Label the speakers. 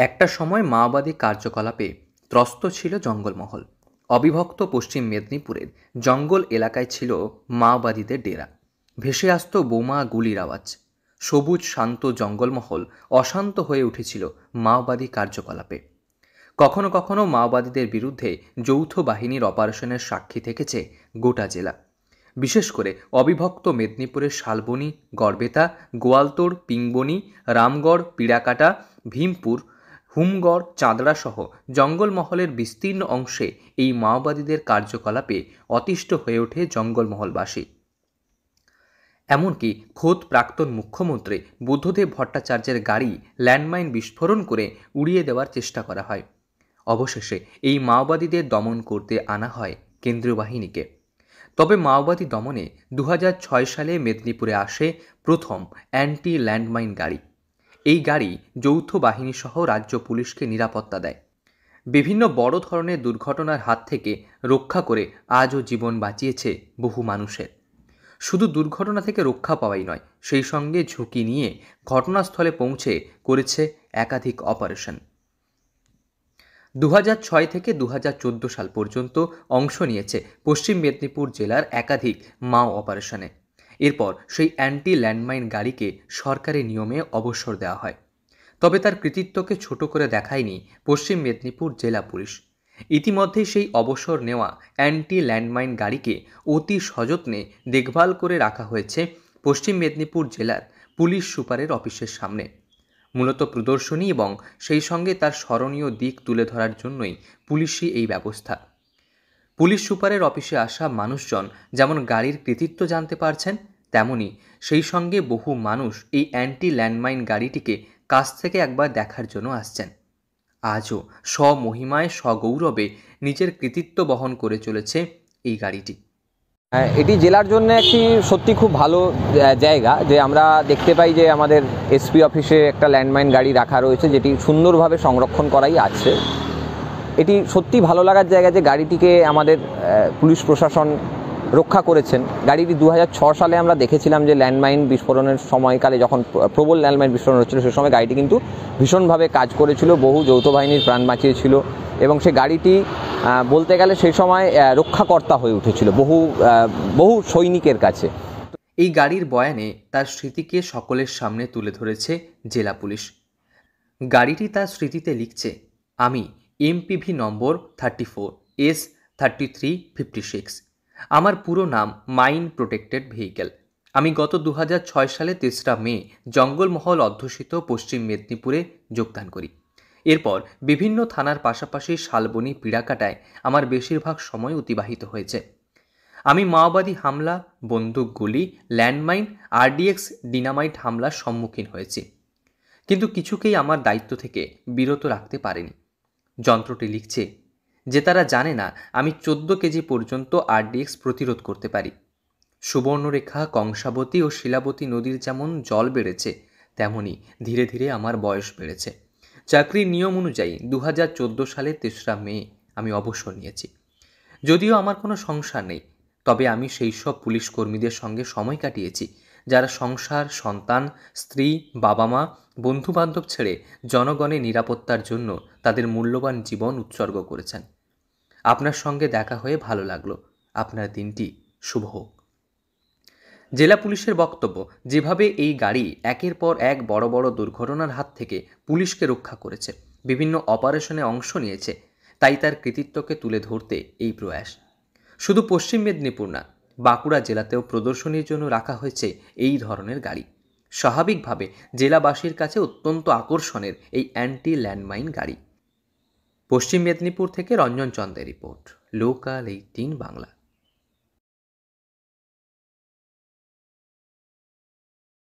Speaker 1: একটা সময় মাওবাদী কার্যকলাপে ত্রস্ত ছিল জঙ্গলমহল। অবিভক্ত পশ্চিম মেদিনীপুরের জঙ্গল এলাকায় ছিল মাওবাদীদের ডেরা। ভেসে আসত বোমা গুলির আওয়াজ। সবুজ শান্ত জঙ্গলমহল অশান্ত হয়ে উঠেছিল মাওবাদী কার্যকলাপে। কখনো কখনো মাওবাদীদের বিরুদ্ধে যৌথ বাহিনীর অপারেশনের সাক্ষী থেকেছে গোটা জেলা। বিশেষ করে অবিভক্ত মেদিনীপুরের শালবনী, গড়বেতা, গোয়ালতোড়, পিংবনী, রামগড়, পিড়াকাটা, ভীমপুর, হুমগড়, চাঁদড়া সহ জঙ্গলমহলের বিস্তীর্ণ অংশে এই মাওবাদীদের কার্যকলাপে অতিষ্ঠ হয়ে ওঠে জঙ্গলমহলবাসী। এমনকি খোদ প্রাক্তন মুখ্যমন্ত্রী বুদ্ধদেব ভট্টাচার্যের গাড়ি ল্যান্ডমাইন বিস্ফোরণ করে উড়িয়ে দেওয়ার চেষ্টা করা হয়। অবশেষে এই মাওবাদীদের দমন করতে আনা হয় কেন্দ্রীয় বাহিনীকে। তবে মাওবাদী দমনে 2006 সালে মেদিনীপুরে আসে প্রথম অ্যান্টি ল্যান্ডমাইন গাড়ি। এই গাড়ি যৌথ বাহিনী সহ রাজ্য পুলিশকে নিরাপত্তা দেয়। বিভিন্ন বড় ধরনের দুর্ঘটনার হাত থেকে রক্ষা করে আজও জীবন বাঁচিয়েছে বহু মানুষের। শুধু দুর্ঘটনা থেকে রক্ষা পাওয়াই নয়, সেই সঙ্গে ঝুঁকি নিয়ে ঘটনাস্থলে পৌঁছে করেছে একাধিক অপারেশন। 2006 থেকে 2014 সাল পর্যন্ত অংশ নিয়েছে পশ্চিম মেদিনীপুর জেলার একাধিক মাও অপারেশনে। এরপর সেই অ্যান্টি ল্যান্ডমাইন গাড়িকে সরকারি নিয়মে অবসর দেওয়া হয়। তবে তার কৃতিত্বকে ছোট করে দেখায়নি পশ্চিম মেদিনীপুর জেলা পুলিশ। ইতিমধ্যেই সেই অবসর নেওয়া অ্যান্টি ল্যান্ডমাইন গাড়িকে অতি সযত্নে দেখভাল করে রাখা হয়েছে পশ্চিম মেদিনীপুর জেলার পুলিশ সুপারের অফিসের সামনে। মূলত প্রদর্শনী এবং সেই সঙ্গে তার স্মরণীয় দিক তুলে ধরার জন্যই পুলিশি এই ব্যবস্থা। পুলিশ সুপারের অফিসে আসা মানুষজন যেমন গাড়ির কৃতিত্ব জানতে পারছেন, তেমনি সেই সঙ্গে বহু মানুষ এই অ্যান্টি ল্যান্ডমাইন গাড়িটিকে কাছ থেকে একবার দেখার জন্য আসছেন। আজও স্বমহিমায় স্বগৌরবে নিজের কৃতিত্ব বহন করে চলেছে এই গাড়িটি।
Speaker 2: এটি জেলার জন্য একটি সত্যি খুব ভালো জায়গা, যে আমরা দেখতে পাই যে আমাদের এসপি অফিসে একটা ল্যান্ডমাইন গাড়ি রাখা রয়েছে, যেটি সুন্দরভাবে সংরক্ষণ করাই আছে। এটি সত্যি ভালো লাগার জায়গা যে গাড়িটিকে আমাদের পুলিশ প্রশাসন রক্ষা করেছেন। গাড়িটি 2006 সালে আমরা দেখেছিলাম যে ল্যান্ডমাইন বিস্ফোরণের সময়কালে, যখন প্রবল ল্যান্ডমাইন বিস্ফোরণ হচ্ছিল, সে সময় গাড়িটি কিন্তু ভীষণভাবে কাজ করেছিল, বহু যৌথ বাহিনীর প্রাণ বাঁচিয়েছিল এবং সে গাড়িটি বলতে গেলে সেই সময় রক্ষাকর্তা হয়ে উঠেছিল বহু সৈনিকের কাছে।
Speaker 1: এই গাড়ির বয়ানে তার স্মৃতিকে সকলের সামনে তুলে ধরেছে জেলা পুলিশ। গাড়িটি তার স্মৃতিতে লিখছে, আমি MPV নম্বর 34S3356। আমার পুরো নাম মাইন প্রোটেক্টেড ভেহিকেল। আমি গত 2006 সালে 3রা মে জঙ্গলমহল অধ্যুষিত পশ্চিম মেদিনীপুরে যোগদান করি। এরপর বিভিন্ন থানার পাশাপাশি শালবনী, পিড়াকাটায় আমার বেশিরভাগ সময় অতিবাহিত হয়েছে। আমি মাওবাদী হামলা, বন্দুক গুলি, ল্যান্ডমাইন, RDX ডিনামাইট হামলার সম্মুখীন হয়েছি, কিন্তু কিছুকেই আমার দায়িত্ব থেকে বিরত রাখতে পারেনি। যন্ত্রটি লিখছে যে তারা জানে না আমি 14 কেজি পর্যন্ত RDX প্রতিরোধ করতে পারি। সুবর্ণরেখা, কংসাবতী ও শিলাবতী নদীর যেমন জল বেড়েছে, তেমনি ধীরে ধীরে আমার বয়স বেড়েছে। চাকরির নিয়ম অনুযায়ী 2014 সালে 3রা মে আমি অবসর নিয়েছি। যদিও আমার কোনো সংসার নেই, তবে আমি সেই সব পুলিশ কর্মীদের সঙ্গে সময় কাটিয়েছি যারা সংসার, সন্তান, স্ত্রী, বাবা মা, বন্ধুবান্ধব ছেড়ে জনগণের নিরাপত্তার জন্য তাদের মূল্যবান জীবন উৎসর্গ করেছেন। আপনার সঙ্গে দেখা হয়ে ভালো লাগলো। আপনার দিনটি শুভ হোক। জেলা পুলিশের বক্তব্য, যেভাবে এই গাড়ি একের পর এক বড় বড় দুর্ঘটনার হাত থেকে পুলিশকে রক্ষা করেছে, বিভিন্ন অপারেশনে অংশ নিয়েছে, তাই তার কৃতিত্বকে তুলে ধরতে এই প্রয়াস। শুধু পশ্চিম মেদিনীপুর না, বাঁকুড়া জেলাতেও প্রদর্শনীর জন্য রাখা হয়েছে এই ধরনের গাড়ি। স্বাভাবিকভাবে জেলাবাসীর কাছে অত্যন্ত আকর্ষণের এই অ্যান্টি ল্যান্ডমাইন গাড়ি। পশ্চিম মেদিনীপুর থেকে রঞ্জন চন্দ্রের রিপোর্ট, লোকাল 18 বাংলা।